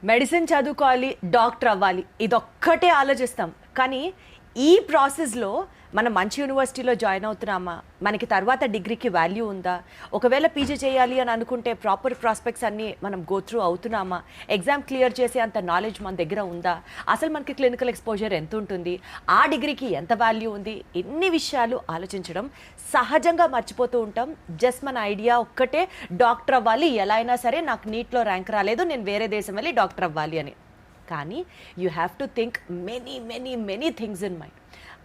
Medicine చదువుకోవాలి, doctor అవ్వాలి, ఇదొక్కటే ఆలోచిస్తాం. కానీ ఈ ప్రాసెస్లో మనం మంచి యూనివర్సిటీలో జాయిన్ అవుతున్నామా, మనకి తర్వాత డిగ్రీకి వాల్యూ ఉందా, ఒకవేళ పీజీ చేయాలి అని అనుకుంటే ప్రాపర్ ప్రాస్పెక్ట్స్ అన్నీ మనం గో త్రూ అవుతున్నామా, ఎగ్జామ్ క్లియర్ చేసే అంత నాలెడ్జ్ మన దగ్గర ఉందా, అసలు మనకి క్లినికల్ ఎక్స్పోజర్ ఎంత ఉంటుంది, ఆ డిగ్రీకి ఎంత వాల్యూ ఉంది, ఇన్ని విషయాలు ఆలోచించడం సహజంగా మర్చిపోతూ ఉంటాం. జస్ట్ మన ఐడియా ఒక్కటే, డాక్టర్ అవ్వాలి, ఎలా అయినా సరే నాకు నీట్లో ర్యాంక్ రాలేదు, నేను వేరే దేశం వెళ్ళి డాక్టర్ అవ్వాలి అని. కానీ you have to think many many many things in mind.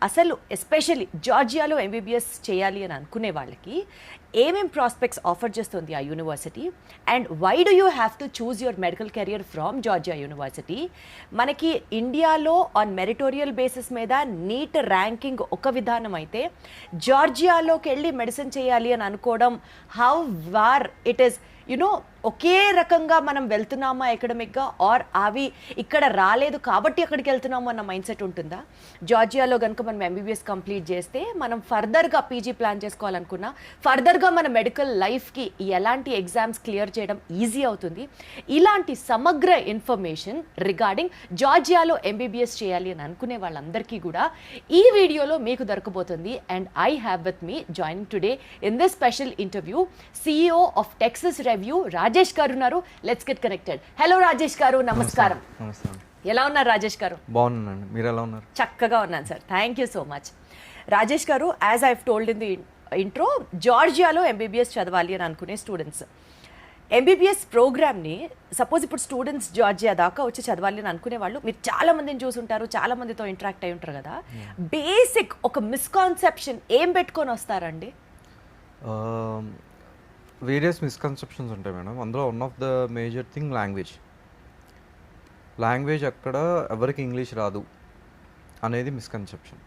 అసలు ఎస్పెషల్లీ జార్జియాలో ఎంబీబీఎస్ చేయాలి అని అనుకునే వాళ్ళకి ఏమేం ప్రాస్పెక్ట్స్ ఆఫర్ చేస్తుంది ఆ university, and why do you have to choose your medical career from Georgia university. మనకి ఇండియాలో ఆన్ మెరిటోరియల్ బేసిస్ మీద నీట్ ర్యాంకింగ్ ఒక విధానం అయితే, జార్జియాలోకి వెళ్ళి మెడిసిన్ చేయాలి అని అనుకోవడం how worth it is, you know ఒకే రకంగా మనం వెళ్తున్నామా ఎకడమిక్గా, ఆర్ అవి ఇక్కడ రాలేదు కాబట్టి అక్కడికి వెళ్తున్నాము అన్న మైండ్ సెట్ ఉంటుందా. జార్జియాలో కనుక మనం ఎంబీబీఎస్ కంప్లీట్ చేస్తే మనం ఫర్దర్గా పీజీ ప్లాన్ చేసుకోవాలనుకున్నా, ఫర్దర్గా మన మెడికల్ లైఫ్కి ఎలాంటి ఎగ్జామ్స్ క్లియర్ చేయడం ఈజీ అవుతుంది. ఇలాంటి సమగ్ర ఇన్ఫర్మేషన్ రిగార్డింగ్ జార్జియాలో ఎంబీబీఎస్ చేయాలి అని అనుకునే వాళ్ళందరికీ కూడా ఈ వీడియోలో మీకు దొరకబోతుంది. And I have with me joining today in this special interview CEO of Texas review Rajesh garu ఉన్నారు. Let's get connected. Hello Rajesh garu, నమస్కారం. ఎలా ఉన్నారు రాజేష్ గారు? బాగున్నానండి, మీరు ఎలా ఉన్నారు? చక్కగా ఉన్నాను sir, thank you so much. Rajesh garu, as I told in the intro, జార్జియాలో ఎంబీబీఎస్ చదవాలి అని అనుకునే స్టూడెంట్స్ ఎంబీబీఎస్ ప్రోగ్రామ్ని, సపోజ్ ఇప్పుడు స్టూడెంట్స్ జార్జియా దాకా వచ్చి చదవాలి అని అనుకునే వాళ్ళు, మీరు చాలా మందిని చూసుంటారు, చాలా మందితో ఇంటరాక్ట్ అయి ఉంటారు కదా, బేసిక్ ఒక మిస్కాన్సెప్షన్ ఏం పెట్టుకొని వస్తారండి? వేరియస్ మిస్కన్సెప్షన్స్ ఉంటాయి మేడం. అందులో one of the major thing language అక్కడ ఎవరికి ఇంగ్లీష్ రాదు అనేది మిస్కన్సెప్షన్.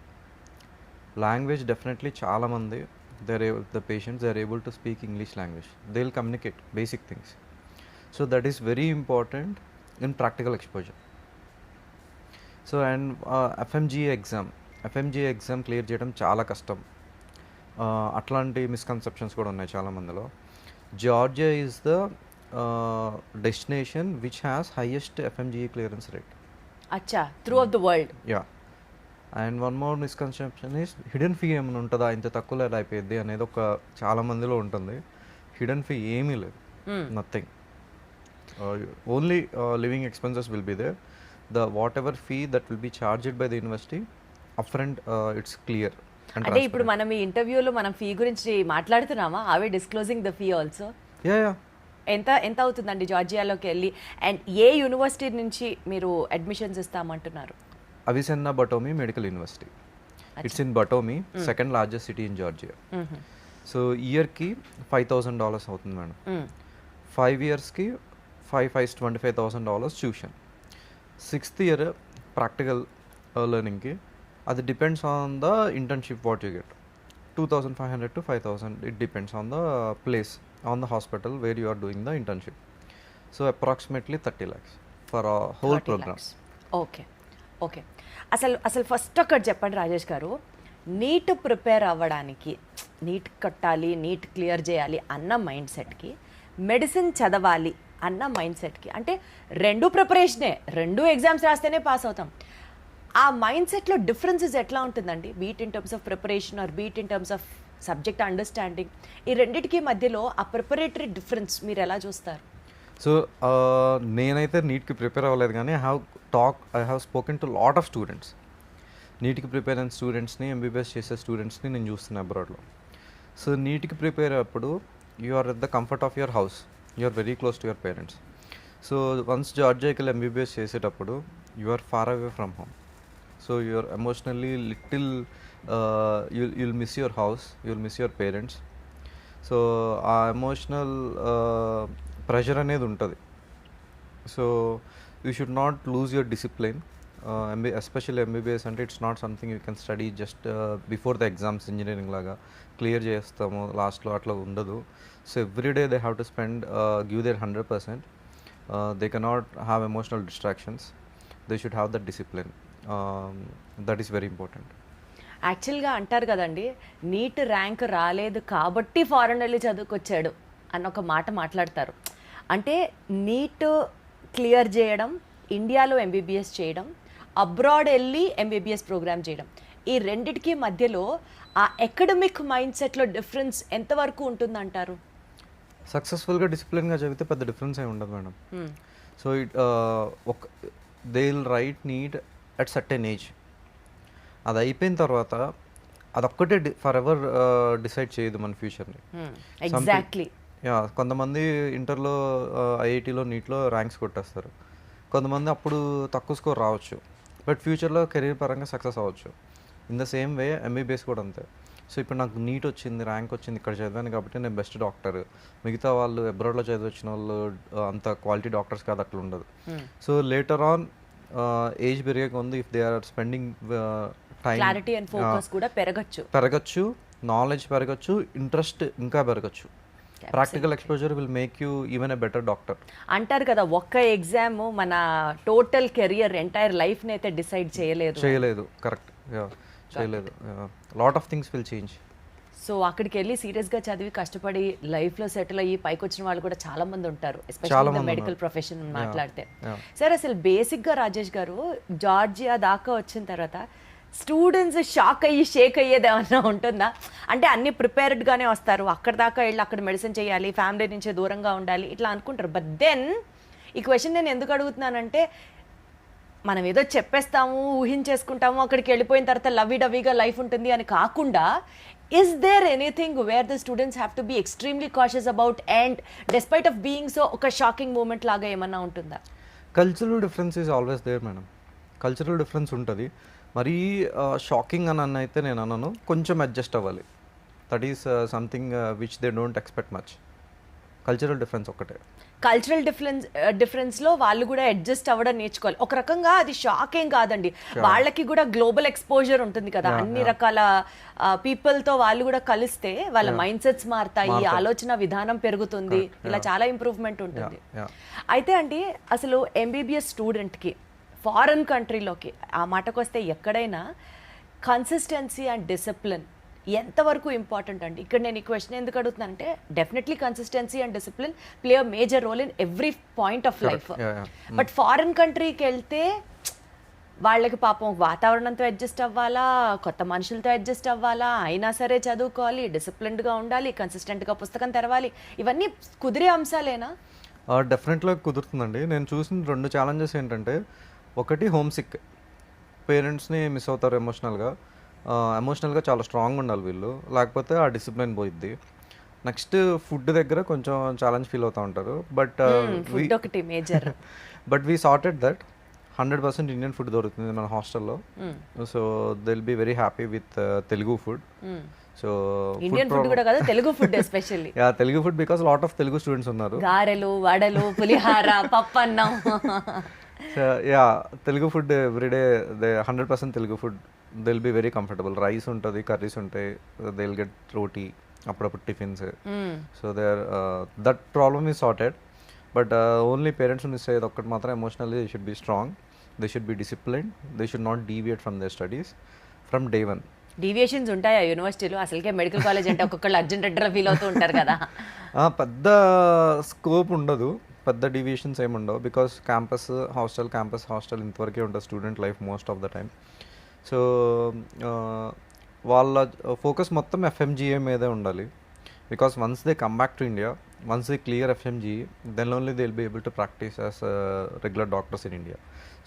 లాంగ్వేజ్ డెఫినెట్లీ చాలామంది the patients they are able to speak English language, they will communicate basic things. So that is very important in practical exposure. So and FMG exam clear చేయడం చాలా కష్టం. అట్లాంటి misconceptions కూడా ఉన్నాయి చాలామందిలో. Georgia is the destination which has highest FMGE clearance rate. అచ్చా, through of the world. Yeah. And one more misconception is hidden fee ఏమైనా ఉంటుందా, ఇంత తక్కువలో ఎలా అయిపోయింది అనేది ఒక చాలా మందిలో ఉంటుంది. హిడెన్ ఫీ ఏమీ లేదు, nothing. Only living expenses will be there. The whatever fee that will be charged by the university up front, it's clear. అంటే ఇప్పుడు మనం ఈ ఇంటర్వ్యూలో మనం ఫీ గురించి మాట్లాడుతున్నామా? అవే disclosing the fee also. Yeah. ఎంత అవుతుందండి జార్జియాలోకి వెళ్ళి, అండ్ ఏ యూనివర్సిటీ నుంచి మీరు అడ్మిషన్స్ ఇస్తామంటున్నారు? Avicenna Batumi medical university. It's in Batumi, second largest city in Georgia. So ఇయర్కి $5,000 అవుతుంది madam. 5 yearsకి $25,000 tuition. 6th year practical లెర్నింగ్కి, అది depends on the internship what you get. 2,500 to 5,000, it depends on the place, on the hospital where you are doing the internship. So approximately 30 lakhs for a whole program. Okay. అసలు first ఒకటి చెప్పండి Rajesh garu, NEET prepare అవ్వడానికి, NEET కట్టాలి, NEET clear చేయాలి అన్న mind సెట్కి, medicine చదవాలి అన్న మైండ్ సెట్కి, అంటే రెండు ప్రిపరేషనే, రెండు ఎగ్జామ్స్ రాస్తేనే పాస్ అవుతాం, ఆ మైండ్ సెట్లో డిఫరెన్సెస్ ఎట్లా ఉంటుందండి? Be it in terms of preparation or be it in terms of subject understanding, ఈ రెండింటికి మధ్యలో ఆ ప్రిపరేటరీ డిఫరెన్స్ మీరు ఎలా చూస్తారు? సో నేనైతే నీట్కి ప్రిపేర్ అవ్వలేదు, కానీ I have spoken to lot of students. నీట్కి ప్రిపేర్ అయిన స్టూడెంట్స్ని, ఎంబీబీఎస్ చేసే స్టూడెంట్స్ని నేను చూస్తున్నాను అబ్రాడ్లో. సో నీట్కి ప్రిపేర్ అయ్యేప్పుడు you are at the comfort of your house, you are very close to your parents. So once జార్జియాకి ఎంబీబీఎస్ చేసేటప్పుడు you are far away from home. So you're emotionally little, you'll miss your house, you'll miss your parents. So ఆ emotional pressure అనేది ఉంటుంది. So you should not lose your discipline. Especially MBBS అంటే it's not something you can study just before the exams, engineering లాగా clear చేస్తాము లాస్ట్లో, అట్లా ఉండదు. So every day they have to spend, give their 100%. They cannot have emotional distractions, they should have that discipline. That is very important. యాక్చువల్గా అంటారు కదండి, NEET rank రాలేదు కాబట్టి ఫారెన్ వెళ్ళి చదువుకొచ్చాడు అన్న ఒక మాట మాట్లాడతారు. అంటే నీట్ క్లియర్ చేయడం, ఇండియాలో ఎంబీబీఎస్ చేయడం, అబ్రాడ్ వెళ్ళి ఎంబీబీఎస్ ప్రోగ్రామ్ చేయడం, ఈ రెండిటికి మధ్యలో ఆ ఎకడమిక్ మైండ్ సెట్లో డిఫరెన్స్ ఎంతవరకు ఉంటుందంటారు? సక్సెస్ఫుల్గా డిసిప్లిన్గా చదివితే పెద్ద డిఫరెన్స్ ఏమి ఉండదు మేడం. సో ఒక they will write need at certain age. అది అయిపోయిన తర్వాత అదొక్కటే ఫర్ ఎవర్ డిసైడ్ చేయదు మన ఫ్యూచర్ని. ఎగ్జాక్ట్లీ. కొంతమంది ఇంటర్లో ఐఐటీలో నీట్లో ర్యాంక్స్ కొట్టేస్తారు, కొంతమంది అప్పుడు తక్కువ స్కోర్ రావచ్చు బట్ ఫ్యూచర్లో కెరీర్ పరంగా సక్సెస్ అవ్వచ్చు. In the same way MBBS కూడా అంతే. సో ఇప్పుడు నాకు నీట్ వచ్చింది, ర్యాంక్ వచ్చింది, ఇక్కడ చదివాను కాబట్టి నేను బెస్ట్ డాక్టర్. మిగతా వాళ్ళు అబ్రాడ్లో చదివించిన వాళ్ళు అంత క్వాలిటీ డాక్టర్స్ కాదు, అట్లా ఉండదు. సో లేటర్ ఆన్ ఏజ్ పెరిగే కొంది if they are spending time, clarity and focus కూడా పెరగచ్చు, నాలెడ్జ్ పెరగచ్చు, ఇంట్రెస్ట్ ఇంకా పెరగచ్చు. Practical exposure will make you even a better doctor. అంటారు కదా, ఒక్క ఎగ్జామ్ మన టోటల్ కెరియర్ ఎంటైర్ లైఫ్ని అయితే డిసైడ్ చేయలేదు. కరెక్ట్, చేయలేదు. Lot of things will change. So అక్కడికి వెళ్ళి సీరియస్గా చదివి కష్టపడి లైఫ్లో సెటిల్ అయ్యి పైకి వచ్చిన వాళ్ళు కూడా చాలా మంది ఉంటారు, ఎస్పెషల్లీ మెడికల్ ప్రొఫెషన్ మాట్లాడితే. సార్ అసలు బేసిక్గా రాజేష్ గారు జార్జియా దాకా వచ్చిన తర్వాత స్టూడెంట్స్ షాక్ అయ్యి షేక్ అయ్యేది ఏమన్నా ఉంటుందా? అంటే అన్ని ప్రిపేర్డ్గానే వస్తారు, అక్కడ దాకా వెళ్ళి అక్కడ మెడిసిన్ చేయాలి, ఫ్యామిలీ నుంచి దూరంగా ఉండాలి, ఇట్లా అనుకుంటారు. బట్ దెన్ ఈ క్వశ్చన్ నేను ఎందుకు అడుగుతున్నానంటే, మనం ఏదో చెప్పేస్తాము, ఊహించేసుకుంటాము, అక్కడికి వెళ్ళిపోయిన తర్వాత లవ్వీ డవ్వీగా లైఫ్ ఉంటుంది అని కాకుండా, is there anything where the students have to be extremely cautious about and despite of being so ఒక షాకింగ్ మూమెంట్ లాగా ఏమన్నా ఉంటుందా? Cultural difference is always there madam. Cultural difference ఉంటుంది. మరీ షాకింగ్ అని అయితే నేను అన్నాను, కొంచెం అడ్జస్ట్ అవ్వాలి. That is something which they don't expect much. Cultural difference ఒక్కటే. కల్చరల్ డిఫరెన్స్లో వాళ్ళు కూడా అడ్జస్ట్ అవ్వడం నేర్చుకోవాలి. ఒక రకంగా అది షాక్ ఏం కాదండి, వాళ్ళకి కూడా గ్లోబల్ ఎక్స్పోజర్ ఉంటుంది కదా, అన్ని రకాల పీపుల్తో వాళ్ళు కూడా కలిస్తే వాళ్ళ మైండ్ సెట్స్ మారుతాయి, ఆలోచన విధానం పెరుగుతుంది, ఇలా చాలా ఇంప్రూవ్మెంట్ ఉంటుంది. అయితే అండి, అసలు ఎంబీబీఎస్ స్టూడెంట్కి ఫారెన్ కంట్రీలోకి ఆ మాటకు వస్తే ఎక్కడైనా కన్సిస్టెన్సీ అండ్ డిసిప్లిన్ ఎంతవరకు ఇంపార్టెంట్ అండి? ఇక్కడ నేను ఈ క్వశ్చన్ ఎందుకు అడుగుతున్నానంటే, definitely consistency and discipline play a major role in every point of life. But foreign కంట్రీకి వెళ్తే వాళ్ళకి పాపం వాతావరణంతో అడ్జస్ట్ అవ్వాలా, కొత్త మనుషులతో అడ్జస్ట్ అవ్వాలా, అయినా సరే చదువుకోవాలి, డిసిప్లిన్డ్గా ఉండాలి, కన్సిస్టెంట్గా పుస్తకం తెరవాలి, ఇవన్నీ కుదిరే అంశాలేనా? డెఫినెట్గా కుదురుతుందండి. నేను చూసిన 2 ఛాలెంజెస్ ఏంటంటే, ఒకటి హోమ్ సిక్, పేరెంట్స్ని మిస్ అవుతారు ఎమోషనల్గా చాలా స్ట్రాంగ్ ఉండాలి వీళ్ళు, లేకపోతే ఆ డిసిప్లిన్ పోయిద్ది. నెక్స్ట్ ఫుడ్ దగ్గర కొంచెం ఛాలెంజ్ ఫీల్ అవుతూ ఉంటారు. బట్ ఒకటి major. But we sorted that 100% Indian food దొరుకుతుంది మన హాస్టల్లో. So they will be very happy with Telugu food. So Indian food కూడా కాదు, Telugu food especially. Telugu food because lot of Telugu students ఉన్నారు. గారెలు, వడలు, పులిహార, పప్పన్నం. Telugu food everyday 100% Telugu food. They will be very comfortable. Rice ఉంటుంది, కర్రీస్ ఉంటాయి, దే విల్ గెట్ రోటీ, అప్పుడప్పుడు tiffins. So they are that problem is sorted. But only parents miss అయ్యేది ఒక్కటి మాత్రం, emotionally they should be strong, they should be disciplined, they should not deviate from their studies from day 1. Deviations ఉంటాయా యూనివర్సిటీలో? అసలుకే medical college అంటే ఒక్కొక్కళ్ళు urgent అడ్డరా feel అవుతూ ఉంటారు కదా. పెద్ద స్కోప్ ఉండదు, పెద్ద డీవియేషన్స్ ఏమి ఉండవు. బికాస్ క్యాంపస్ హాస్టల్ ఇంతవరకే ఉంటుంది student life most of the time. So వాళ్ళ ఫోకస్ మొత్తం ఎఫ్ఎంజిఏ మీదే ఉండాలి. Because once they come back to India, once they clear FMGE, then only they will be able to practise as regular doctors in India.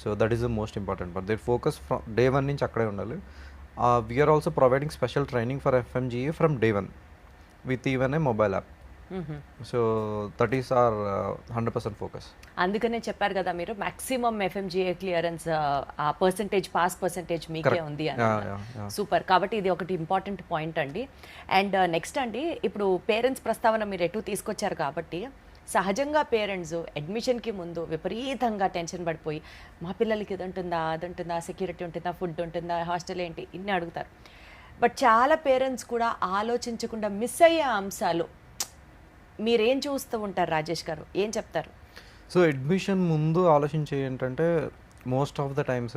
So that is the most important. But their focus from day 1 నుంచి అక్కడే ఉండాలి. We're also providing special training for FMGE from day 1 with even a mobile app. So that is our 100% focus. అందుకనే చెప్పారు కదా మీరు, maximum ఎఫ్ఎంజిఏ clearance ఆ pass percentage మీకే ఉంది అని. సూపర్. కాబట్టి ఇది ఒకటి ఇంపార్టెంట్ పాయింట్ అండి. అండ్ నెక్స్ట్ అండి, ఇప్పుడు పేరెంట్స్ ప్రస్తావన మీరు ఎటు తీసుకొచ్చారు కాబట్టి, సహజంగా పేరెంట్స్ అడ్మిషన్కి ముందు విపరీతంగా టెన్షన్ పడిపోయి, మా పిల్లలకి ఇది ఉంటుందా, అది ఉంటుందా, సెక్యూరిటీ ఉంటుందా, ఫుడ్ ఉంటుందా, హాస్టల్ ఏంటి, ఇన్ని అడుగుతారు. బట్ చాలా పేరెంట్స్ కూడా ఆలోచించకుండా మిస్ అయ్యే అంశాలు మీరేం చూస్తూ ఉంటారు రాజేష్ గారు, ఏం చెప్తారు? సో అడ్మిషన్ ముందు ఆలోచించే ఏంటంటే, most of the times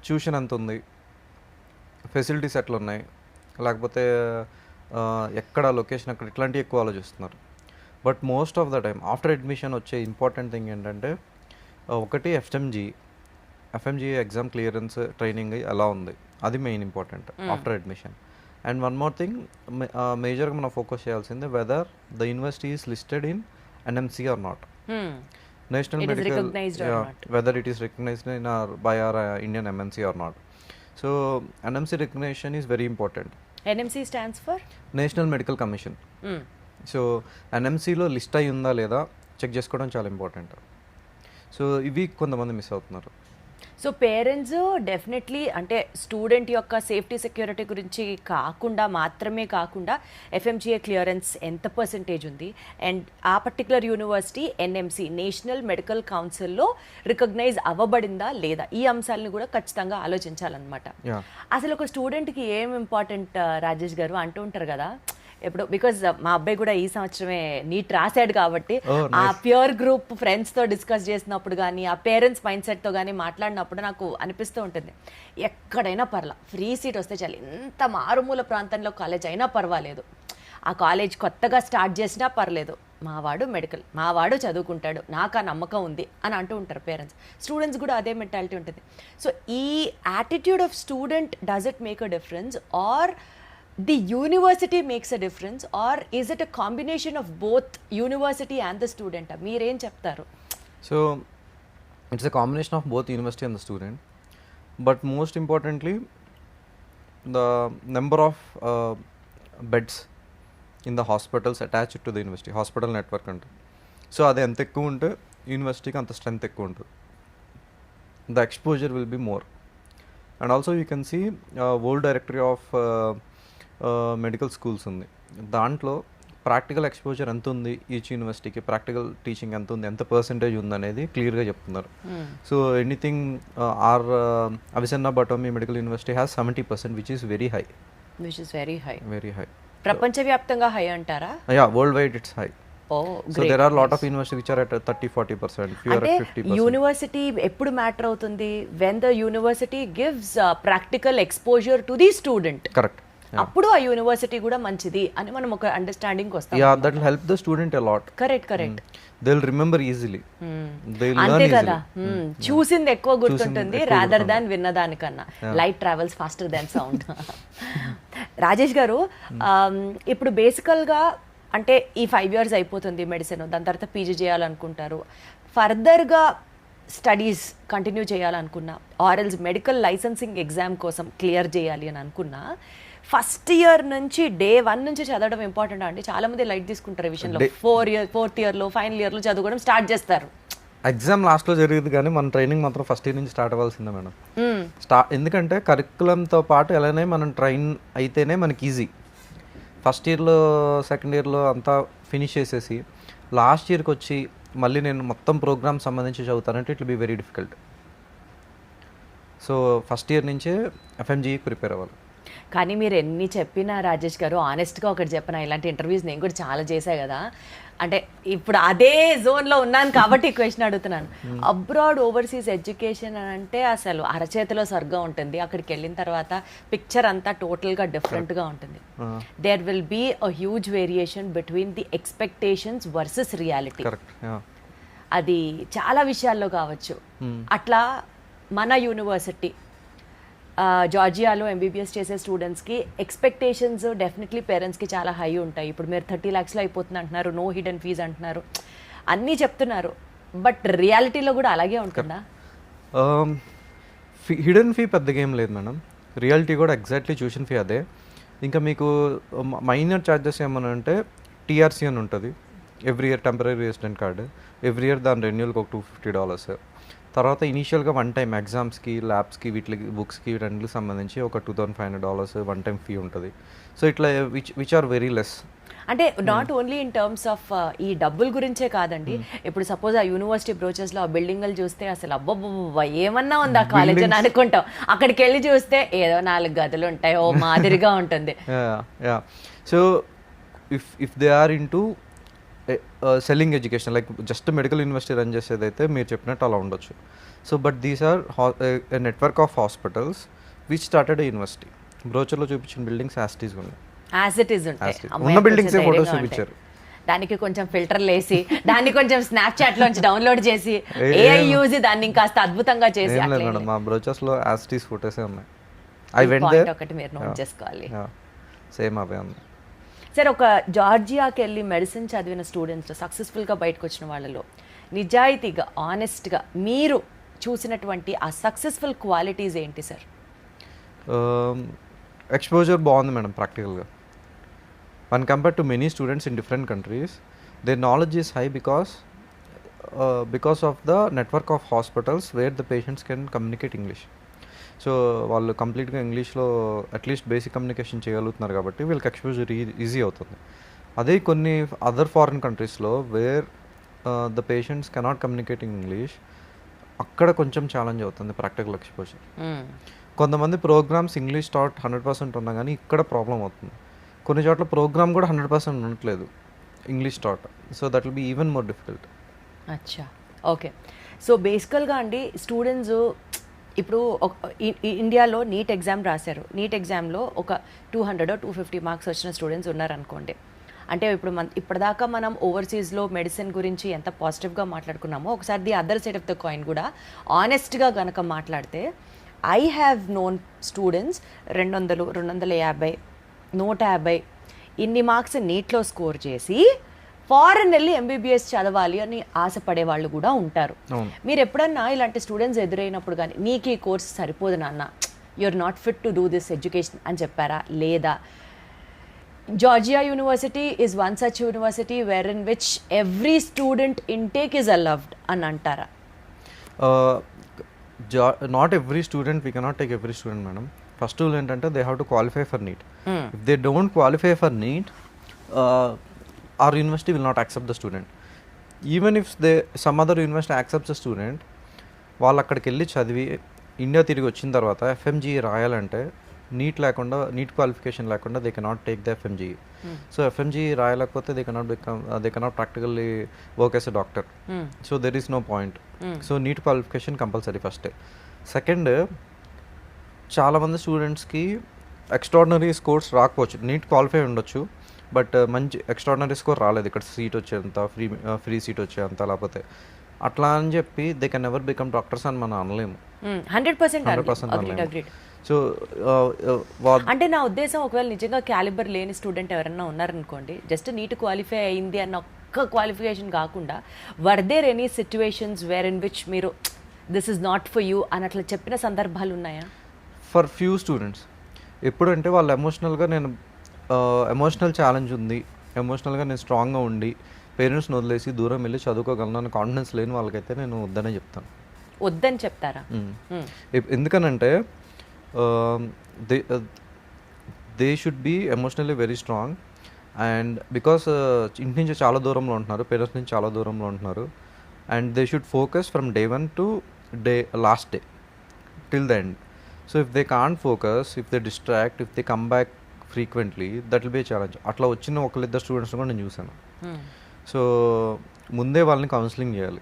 tuition ఎంత ఉంది, ఫెసిలిటీస్ ఎట్లా ఉన్నాయి, లేకపోతే ఎక్కడ లొకేషన్ ఎక్కడ, ఇట్లాంటివి ఎక్కువ ఆలోచిస్తున్నారు. But most of the time after admission వచ్చే ఇంపార్టెంట్ థింగ్ ఏంటంటే ఒకటి ఎఫ్ఎంజీ ఎగ్జామ్ క్లియరెన్స్ ట్రైనింగ్ ఎలా ఉంది, అది main important after admission. And one more thing, మేజర్గా మనం ఫోకస్ చేయాల్సింది whether the university is listed in NMC or not, National Medical, whether it is recognized in by or Indian MNC or not. So NMC recognition is very important. NMC stands for National Medical Commission. So ఎన్ఎంసీలో list అయి ఉందా లేదా check చేసుకోవడం చాలా important. So ఇవి కొంతమంది miss అవుతున్నారు. So parents definitely అంటే student యొక్క సేఫ్టీ సెక్యూరిటీ గురించి మాత్రమే కాకుండా ఎఫ్ఎంజీఏ క్లియరెన్స్ ఎంత పర్సెంటేజ్ ఉంది అండ్ ఆ particular university NMC national medical కౌన్సిల్లో రికగ్నైజ్ అవ్వబడిందా లేదా, ఈ అంశాలను కూడా ఖచ్చితంగా ఆలోచించాలన్నమాట. అసలు ఒక స్టూడెంట్కి ఏం ఇంపార్టెంట్ రాజేష్ గారు అంటూ ఉంటారు కదా, ఎప్పుడు బికాజ్ మా అబ్బాయి కూడా ఈ సంవత్సరమే నీట్ రాశాడు కాబట్టి ఆ ప్యూర్ గ్రూప్ ఫ్రెండ్స్తో డిస్కస్ చేసినప్పుడు కానీ ఆ పేరెంట్స్ మైండ్ సెట్తో కానీ మాట్లాడినప్పుడు నాకు అనిపిస్తూ ఉంటుంది, ఎక్కడైనా పర్లా ఫ్రీ సీట్ వస్తే చాలు, ఎంత మారుమూల ప్రాంతంలో కాలేజ్ అయినా పర్వాలేదు, ఆ కాలేజ్ కొత్తగా స్టార్ట్ చేసినా పర్లేదు, మావాడు మెడికల్, మావాడు చదువుకుంటాడు, నాకు ఆ నమ్మకం ఉంది అని అంటూ ఉంటారు పేరెంట్స్. స్టూడెంట్స్ కూడా అదే మెంటాలిటీ ఉంటుంది. సో ఈ attitude of student does it make a difference or the university makes a difference or is it a combination of both university and the student? మీరేం చెప్తారు? So it's a combination of both university and the student, but most importantly the number of beds in the hospitals attached to the university, hospital network అంటే. So అది ఎంత ఎక్కువ ఉంటే యూనివర్సిటీకి అంత strength ఎక్కువ ఉంటుంది, the exposure will be more. And also you can see world directory of medical schools ఉంది, దాంట్లో ప్రాక్టికల్ ఎక్స్పోజర్ ఎంత ఉంది ఈచ్ యూనివర్సిటీకి, ప్రాక్టికల్ టీచింగ్ ఎంత ఉంది, ఎంత పర్సెంటేజ్ ఉందనేది క్లియర్గా చెప్తున్నారు. So anything Avicenna Batumi medical university has 70%, which is very high. Very high. ప్రపంచవ్యాప్తంగా హై అంటారా? Yeah, world wide it's high. So there are a lot of universities which are at 30-40%, fewer at 50%. University ఎప్పుడు matter అవుతుంది? when the university gives practical exposure to the student. Correct. అప్పుడు ఆ university కూడా మంచిది అని మనం ఒక అండర్స్టాండింగ్ వస్తాం. Yeah, that will help the student a lot. Correct. They'll remember easily. They'll learn అంతే easily. కదా, చూసింది ఎక్కువ గుర్తుంటుంది రాదర్ దాన్ విన్నదానికన్నా. Light travels faster than sound. Rajesh garu, ఇప్పుడు బేసికల్గా అంటే ఈ 5 years అయిపోతుంది మెడిసిన్, దాని తర్వాత పీజీ చేయాలనుకుంటారు, ఫర్దర్గా స్టడీస్ కంటిన్యూ చేయాలనుకున్నా ఆర్ఎల్స్ మెడికల్ లైసెన్సింగ్ ఎగ్జామ్ కోసం క్లియర్ చేయాలి అని అనుకున్నా, ఫస్ట్ ఇయర్ నుంచి డే 1 నుంచి చదవడం ఇంపార్టెంట్ అండి. చాలా మంది లైట్ తీసుకుంటారు ఈ విషయంలో. 4th yearలో ఫైనల్ ఇయర్లో చదవడం స్టార్ట్ చేస్తారు. ఎగ్జామ్ లాస్ట్లో జరిగింది కానీ మన ట్రైనింగ్ మాత్రం ఫస్ట్ ఇయర్ నుంచి స్టార్ట్ అవ్వాల్సిందే మేడం. ఎందుకంటే కరికులంతో పాటు ఎలానే మనం ట్రైన్ అయితేనే మనకి ఈజీ. ఫస్ట్ ఇయర్లో సెకండ్ ఇయర్లో అంతా ఫినిష్ చేసేసి లాస్ట్ ఇయర్కి వచ్చి మళ్ళీ నేను మొత్తం ప్రోగ్రామ్ సంబంధించి చదువుతానంటే it will be very difficult. So first year నుంచే ఎఫ్ఎంజీకి ప్రిపేర్ అవ్వాలి. కానీ మీరు ఎన్ని చెప్పినా రాజేష్ గారు, ఆనెస్ట్గా ఒకటి చెప్పిన, ఇలాంటి ఇంటర్వ్యూస్ నేను కూడా చాలా చేశాను కదా, అంటే ఇప్పుడు అదే జోన్లో ఉన్నాను కాబట్టి ఈ క్వశ్చన్ అడుగుతున్నాను. అబ్రాడ్ ఓవర్సీస్ ఎడ్యుకేషన్ అని అంటే అసలు అరచేతిలో స్వర్గం ఉంటుంది, అక్కడికి వెళ్ళిన తర్వాత పిక్చర్ అంతా టోటల్గా డిఫరెంట్గా ఉంటుంది. There will be a huge variation between the expectations versus reality. అది చాలా విషయాల్లో కావచ్చు. అట్లా మన యూనివర్సిటీ జార్జియాలో ఎంబీబీఎస్ చేసే స్టూడెంట్స్కి ఎక్స్పెక్టేషన్స్ డెఫినెట్లీ పేరెంట్స్కి చాలా హై ఉంటాయి. ఇప్పుడు మీరు 30 lakhsలో అయిపోతుంది అంటున్నారు, నో హిడెన్ ఫీజ్ అంటున్నారు, అన్నీ చెప్తున్నారు, బట్ రియాలిటీలో కూడా అలాగే ఉంటుందా? హిడెన్ ఫీ పెద్దగా ఏం లేదు మేడం, రియాలిటీ కూడా ఎగ్జాక్ట్లీ ట్యూషన్ ఫీ అదే. ఇంకా మీకు మైనర్ ఛార్జెస్ ఏమన్నా అంటే టీఆర్సీ అని ఉంటుంది, every year temporary resident card, every year దాని రెన్యూల్కి ఒక $250. తర్వాత ఇనీషియల్గా 1 time ఎగ్జామ్స్కి, ల్యాబ్స్కి, వీటికి బుక్స్కి వీటన్నిటికి సంబంధించి ఒక $2,500 1 time ఫీ ఉంటుంది. సో ఇట్లా విచ్ ఆర్ వెరీ లెస్. అంటే not only in terms of ఈ డబ్బుల గురించే కాదండి, ఇప్పుడు సపోజ్ ఆ యూనివర్సిటీ బ్రోచెస్లో ఆ బిల్డింగ్లు చూస్తే అసలు అబ్బబ్బబ్బ ఏమన్నా ఉంది ఆ కాలేజ్ అని అనుకుంటాం, అక్కడికి వెళ్ళి చూస్తే ఏదో 4 గదులు ఉంటాయి, ఓ మాదిరిగా ఉంటుంది. So if they are into selling education, like just medical university run చేసేదైతే మీరు చెప్పినట్టు అలా ఉండొచ్చు. So but these are network of hospitals which started university. బ్రోచర్లో చూపించిన బిల్డింగ్స్ యాజ్ ఇట్ ఈస్ ఉన్నాయి, యాజ్ ఇట్ ఈస్ ఉంటాయి, ఉన్న బిల్డింగ్స్ ఫోటోస్ చూపించారు. దానికి కొంచెం ఫిల్టర్లు వేసి దాన్ని కొంచెం స్నాప్చాట్ లోంచి డౌన్లోడ్ చేసి ఏఐ యూజ్ దాన్ని ఇంకాస్త అద్భుతంగా చేసి ఏం లేదు మేడం, మా బ్రోచర్స్ లో యాస్టీస్ ఫోటోసే ఉన్నాయి. ఐ వెంట్ దేర్, ఒకటి మీరు నోట్ చేసుకోవాలి. సేమ్ అవే ఉంది. సరే, ఒక జార్జియాకి వెళ్ళి మెడిసిన్ చదివిన స్టూడెంట్స్ సక్సెస్ఫుల్గా బయటకు వచ్చిన వాళ్ళలో నిజాయితీగా ఆనెస్ట్గా మీరు చూసినటువంటి ఆ సక్సెస్ఫుల్ క్వాలిటీస్ ఏంటి సార్? ఎక్స్పోజర్ బాగుంది మేడం ప్రాక్టికల్గా. One compare to many students in different countries, their knowledge is high because of the network of hospitals wear the patients can communicate English. So వాళ్ళు కంప్లీట్గా ఇంగ్లీష్లో అట్లీస్ట్ బేసిక్ కమ్యూనికేషన్ చేయగలుగుతున్నారు కాబట్టి వీళ్ళకి exposure easy అవుతుంది. అదే కొన్ని అదర్ ఫారిన్ కంట్రీస్లో wear the patients cannot communicate in English, అక్కడ కొంచెం ఛాలెంజ్ అవుతుంది ప్రాక్టికల్ ఎక్స్పోజర్. కొంతమంది ప్రోగ్రామ్స్ ఇంగ్లీష్ టాట్ 100% ఉన్నా కానీ ఇక్కడ ప్రాబ్లం అవుతుంది. కొన్ని చోట్ల ప్రోగ్రామ్ కూడా 100% ఉండట్లేదు English taught. So that will be even more difficult. అచ్చా, ఓకే. సో బేసికల్గా అండి స్టూడెంట్స్ ఇప్పుడు ఇండియాలో నీట్ ఎగ్జామ్ రాశారు. నీట్ ఎగ్జామ్లో ఒక 200-250 మార్క్స్ వచ్చిన స్టూడెంట్స్ ఉన్నారనుకోండి. అంటే ఇప్పటిదాకా మనం ఓవర్సీస్లో మెడిసిన్ గురించి ఎంత పాజిటివ్గా మాట్లాడుకున్నామో, ఒకసారి the other side of the coin కూడా ఆనెస్ట్గా కనుక మాట్లాడితే, ఐ హ్యావ్ నోన్ స్టూడెంట్స్ 200, 250, 150 ఇన్ని మార్క్స్ నీట్లో స్కోర్ చేసి ఫారెన్ వెళ్ళి ఎంబీబీఎస్ చదవాలి అని ఆశపడే వాళ్ళు కూడా ఉంటారు. మీరు ఎప్పుడన్నా ఇలాంటి స్టూడెంట్స్ ఎదురైనప్పుడు కానీ నీకు ఈ కోర్స్ సరిపోదు నాన్న, you're not fit to do this education అని చెప్పారా? లేదా Georgia university is one such university where in which every student intake is allowed అని అంటారా? Not every student, we cannot take every student madam. First rule ఏంటంటే they have to qualify for NEET. If they don't qualify for NEET, our university will not accept the student. Even if some other university accepts the student, వాళ్ళు అక్కడికి వెళ్ళి చదివి India తిరిగి వచ్చిన తర్వాత FMG రాయాలంటే NEET లేకుండా, నీట్ క్వాలిఫికేషన్ లేకుండా they cannot take the FMG. So FMG రాయలేకపోతే they cannot practically work as a doctor. So there is no point. So NEET qualification compulsory first. Second, చాలామంది స్టూడెంట్స్కి ఎక్స్ట్రాడినరీ స్కోర్స్ రాకపోవచ్చు, NEET qualify ఉండొచ్చు but మంచి extraordinary score రాలేదు, ఇక్కడ seat వచ్చేంత, free seat వచ్చేంత, లేకపోతే అట్లా అని చెప్పి they can ever become doctors అని మనం అనలేము. 100% సో అంటే నా ఉద్దేశం, ఒకవేళ నిజంగా క్యాలిబర్ లేని స్టూడెంట్ ఎవరైనా ఉన్నారనుకోండి, జస్ట్ నీట్ క్వాలిఫై అయింది అన్న ఒక్క క్వాలిఫికేషన్ కాకుండా, were there any situations where in which మీరు this is not for you అని అట్లా చెప్పిన సందర్భాలు ఉన్నాయా? For few students. ఎప్పుడంటే వాళ్ళు ఎమోషనల్గా, నేను ఎమోషనల్ ఛాలెంజ్ ఉంది, ఎమోషనల్గా నేను స్ట్రాంగ్గా ఉండి పేరెంట్స్ని వదిలేసి దూరం వెళ్ళి చదువుకోగలను అని కాన్ఫిడెన్స్ లేని వాళ్ళకైతే నేను వద్దనే చెప్తాను. వద్దని చెప్తారా? ఎందుకనంటే they should be emotionally very strong. And because ఇంటి నుంచి చాలా దూరంలో ఉంటున్నారు, పేరెంట్స్ నుంచి చాలా దూరంలో ఉంటున్నారు. And they should focus from day 1 to last day till the end. So if they can't focus, if they distract, if they come back frequently, that will be a challenge. అట్లా వచ్చిన ఒకళ్ళిద్దరు students కూడా నేను చూసాను. So ముందే వాళ్ళని counselling చేయాలి,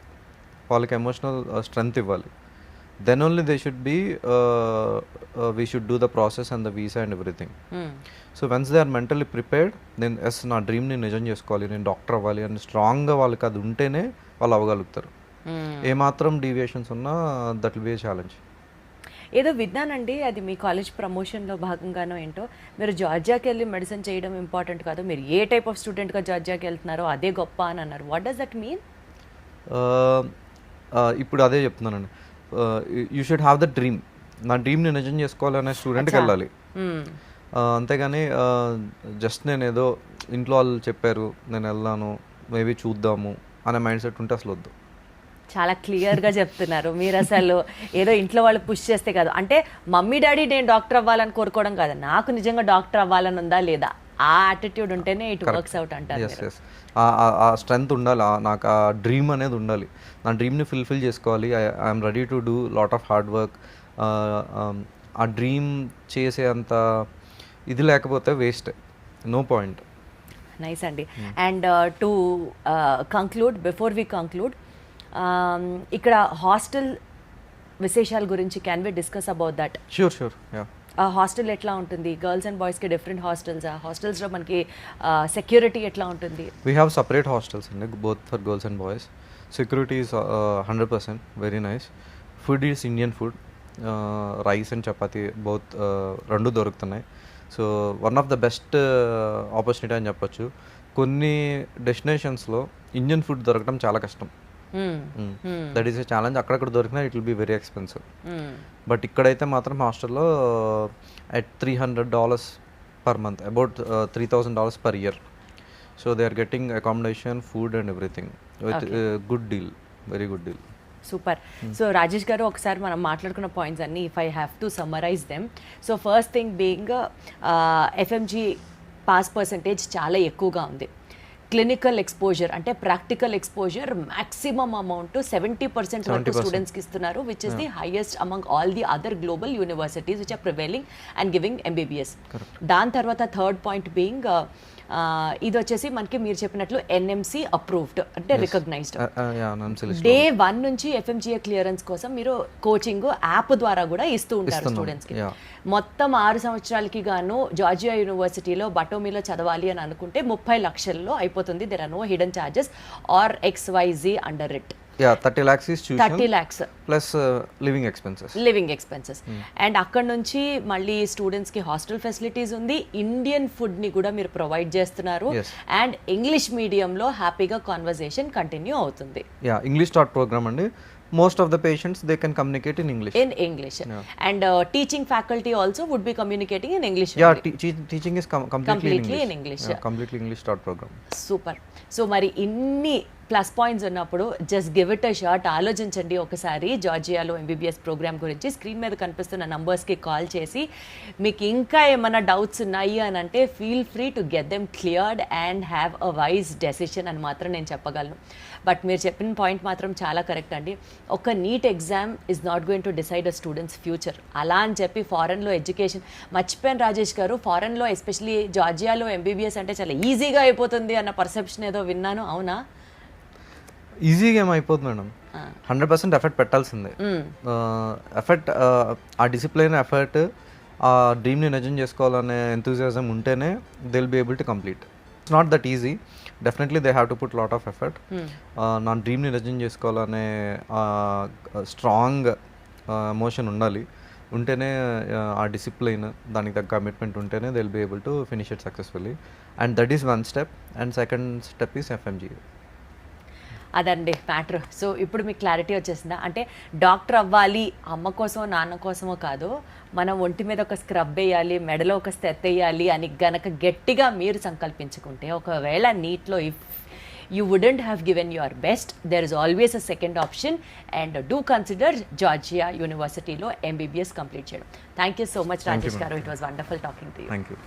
వాళ్ళకి ఎమోషనల్ స్ట్రెంగ్త్ ఇవ్వాలి. Then only they should be, we should do the process and the visa and everything. So once they are mentally prepared, నేను నా డ్రీమ్ని నిజం చేసుకోవాలి, నేను డాక్టర్ అవ్వాలి అని స్ట్రాంగ్గా వాళ్ళకి అది ఉంటేనే వాళ్ళు అవ్వగలుగుతారు. ఏమాత్రం డీవియేషన్స్ ఉన్నా that will be a challenge. ఏదో విన్నానండి, అది మీ కాలేజ్ ప్రమోషన్లో భాగంగానో ఏంటో, మీరు జార్జియాకి వెళ్ళి మెడిసిన్ చేయడం ఇంపార్టెంట్ కాదు, మీరు ఏ టైప్ ఆఫ్ స్టూడెంట్గా జార్జియాకి వెళ్తున్నారో అదే గొప్ప అని అన్నారు. What does that mean? ఇప్పుడు అదే చెప్తున్నానండి, you should have the dream. నా డ్రీమ్ని నిజం చేసుకోవాలనే స్టూడెంట్కి వెళ్ళాలి. అంతేగాని జస్ట్ నేను ఏదో ఇంట్లో వాళ్ళు చెప్పారు నేను వెళ్దాను, మేబీ చూద్దాము అనే మైండ్ సెట్ ఉంటే అసలు వద్దు. చాలా క్లియర్గా చెప్తున్నారు మీరు. అసలు ఏదో ఇంట్లో వాళ్ళు పుష్ చేస్తే కాదు, అంటే మమ్మీ డాడీ నేను డాక్టర్ అవ్వాలని కోరుకోవడం కాదు, నాకు నిజంగా డాక్టర్ అవ్వాలని ఉందా లేదా, ఆ యాటిట్యూడ్ ఉంటేనే ఇట్ వర్క్స్ అవుట్ అంటారు. ఆ స్ట్రెంగ్త్ ఉండాలి, నాకు ఆ డ్రీమ్ అనేది ఉండాలి, నా డ్రీమ్ని ఫుల్ఫిల్ చేసుకోవాలి. I'm ready to do lot of hard work. ఆ డ్రీమ్ చేసే అంత ఇది లేకపోతే వేస్ట్, నో పాయింట్. నైస్ అండి. And to conclude, before we conclude, ఇక్కడ హాస్టల్ విశేషాల గురించి can we discuss about that? Sure. Hostel ఎట్లా ఉంటుంది? గర్ల్స్ అండ్ బాయ్స్కి డిఫరెంట్ హాస్టల్స్లో మనకి సెక్యూరిటీ ఎట్లా ఉంటుంది? వీ హ్యావ్ సపరేట్ హాస్టల్స్ అండి, both for girls and boys. Security is 100% very nice. Food is Indian food, rice and chapati both రెండు దొరుకుతున్నాయి. So one of the best opportunity అని చెప్పొచ్చు. కొన్ని డెస్టినేషన్స్లో ఇండియన్ ఫుడ్ దొరకడం చాలా కష్టం. That is a challenge. అక్కడక్కడ దొరికినా it will be very expensive. But ఇక్కడైతే మాత్రం హాస్టల్లో at $300 per month, about $3,000 per year. So they are getting accommodation, food and everything with good deal, very good deal. Super. So Rajesh garu, ఒకసారి మనం మాట్లాడుకున్న points అన్ని if I have to summarize them. So first thing being FMG pass percentage చాలా ఎక్కువగా ఉంది. Clinical exposure అంటే practical exposure maximum amount 70% వరకు స్టూడెంట్స్కి ఇస్తున్నారు, which is the highest among all the other global universities which are prevailing and giving MBBS. దాని తర్వాత third point being ఇది వచ్చేసి మనకి మీరు చెప్పినట్లు ఎన్ఎంసి అప్రూవ్డ్ అంటే రికగ్నైజ్డ్. డే 1 నుంచి ఎఫ్ఎంజీఏ క్లియరెన్స్ కోసం మీరు కోచింగ్ యాప్ ద్వారా కూడా ఇస్తూ ఉంటారు స్టూడెంట్స్కి. మొత్తం 6 సంవత్సరాలకి గాను జార్జియా యూనివర్సిటీలో బటోమీలో చదవాలి అని అనుకుంటే 30 లక్షల్లో అయిపోతుంది. There are no hidden charges or XYZ under it. 30 lakhs is tuition, 30 lakhs plus living expenses. అండ్ అక్కడ నుంచి మళ్ళీ స్టూడెంట్స్కి హాస్టల్ ఫెసిలిటీస్ ఉంది, ఇండియన్ ఫుడ్ని కూడా మీరు ప్రొవైడ్ చేస్తున్నారు, అండ్ ఇంగ్లీష్ మీడియంలో హ్యాపీగా కాన్వర్జేషన్ కంటిన్యూ అవుతుంది. ఇంగ్లీష్ టాట్ ప్రోగ్రామ్ అండి. Most of the patients, they can communicate in English. And teaching faculty also would be communicating in English. Teaching is completely in English. Completely English taught program. Super. So మరి ఇన్ని plus points ఉన్నప్పుడు just give it a shot. ఆలోచించండి ఒకసారి జార్జియాలో MBBS programme గురించి. Screen మీద కనిపిస్తున్న నంబర్స్కి call చేసి మీకు ఇంకా ఏమైనా డౌట్స్ ఉన్నాయి అని అంటే feel free to get them cleared and have a wise decision అని మాత్రం నేను చెప్పగలను. బట్ మీరు చెప్పిన పాయింట్ మాత్రం చాలా కరెక్ట్ అండి. ఒక NEET exam is not going to decide a students future. అలా అని చెప్పి ఫారెన్లో ఎడ్యుకేషన్ మర్చిపోయాను రాజేష్ గారు. ఫారెన్లో ఎస్పెషలీ జార్జియాలో ఎంబీబీఎస్ అంటే చాలా ఈజీగా అయిపోతుంది అన్న పర్సెప్షన్ ఏదో విన్నాను, అవునా? ఈజీగా ఏమైపోతుంది మేడం, 100% ఎఫర్ట్ పెట్టాల్సిందే. ఎఫర్ట్, ఆ డిసిప్లిన్, ఎఫర్ట్, ఆ డ్రీమ్ని నిజం చేసుకోవాలనే ఎంతూజియాజం ఉంటేనే they will be able to complete. It's not that easy. Definitely they have to put lot of effort. నా డ్రీమ్ని నిజం చేసుకోవాలనే స్ట్రాంగ్ ఎమోషన్ ఉండాలి. ఉంటేనే ఆ డిసిప్లిన్, దానికి తగ్గ కమిట్మెంట్ ఉంటేనే they will be able to finish it successfully. And that is one step. And second step is FMGA. అదండి మ్యాటర్. సో ఇప్పుడు మీకు క్లారిటీ వచ్చేసిందా? అంటే డాక్టర్ అవ్వాలి అమ్మ కోసమో నాన్న కోసమో కాదు, మనం ఒంటి మీద ఒక స్క్రబ్ వేయాలి, మెడలో ఒక స్థెత్ వేయాలి అని గనక గట్టిగా మీరు సంకల్పించుకుంటే, ఒకవేళ నీట్లో if you wouldn't have given your best, there is always a second option, and do consider Georgia University lo MBBS complete cheyadam. Thank you so much Rajesh garu, it was wonderful talking to you. Thank you.